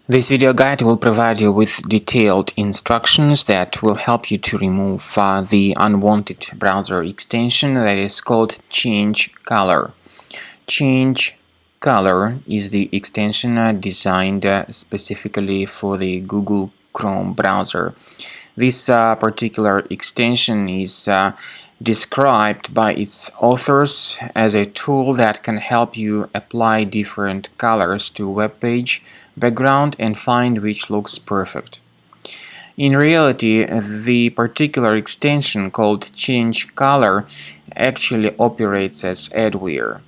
This video guide will provide you with detailed instructions that will help you to remove the unwanted browser extension that is called Change Color. Change Color is the extension designed specifically for the Google Chrome browser. This particular extension is described by its authors as a tool that can help you apply different colors to a web page background and find which looks perfect. In reality, the particular extension called Change Color actually operates as adware.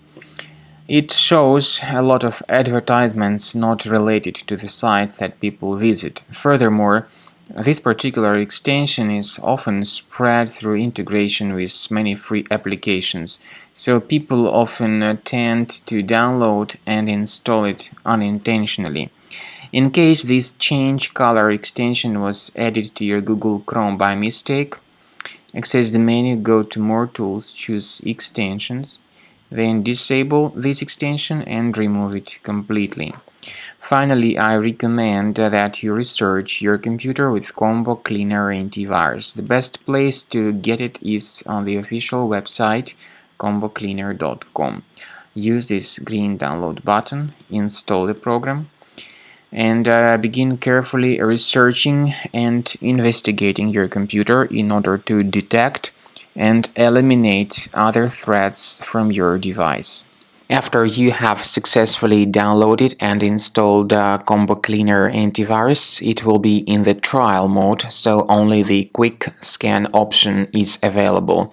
It shows a lot of advertisements not related to the sites that people visit. Furthermore, this particular extension is often spread through integration with many free applications, so people often tend to download and install it unintentionally. In case this Change Color extension was added to your Google Chrome by mistake, access the menu, go to More Tools, choose Extensions, then disable this extension and remove it completely. Finally, I recommend that you research your computer with Combo Cleaner Antivirus. The best place to get it is on the official website combocleaner.com. Use this green download button, install the program, and begin carefully researching and investigating your computer in order to detect and eliminate other threats from your device. After you have successfully downloaded and installed Combo Cleaner Antivirus, it will be in the trial mode, so only the quick scan option is available.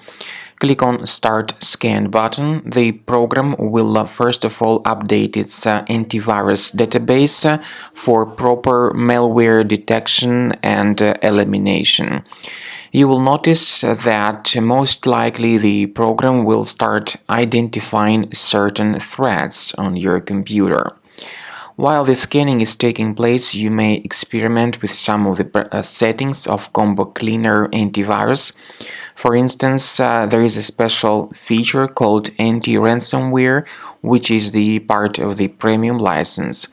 Click on Start Scan button. The program will first of all update its antivirus database for proper malware detection and elimination. You will notice that most likely the program will start identifying certain threats on your computer. While the scanning is taking place, you may experiment with some of the settings of Combo Cleaner Antivirus. For instance, there is a special feature called anti-ransomware, which is the part of the premium license.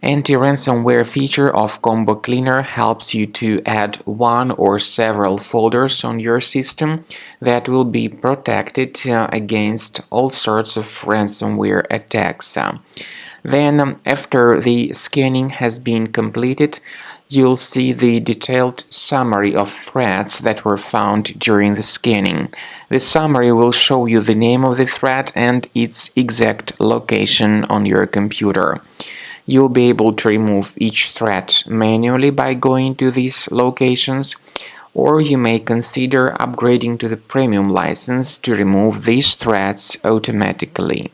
Anti-ransomware feature of Combo Cleaner helps you to add one or several folders on your system that will be protected against all sorts of ransomware attacks. Then, after the scanning has been completed, you'll see the detailed summary of threats that were found during the scanning. The summary will show you the name of the threat and its exact location on your computer. You'll be able to remove each threat manually by going to these locations, or you may consider upgrading to the premium license to remove these threats automatically.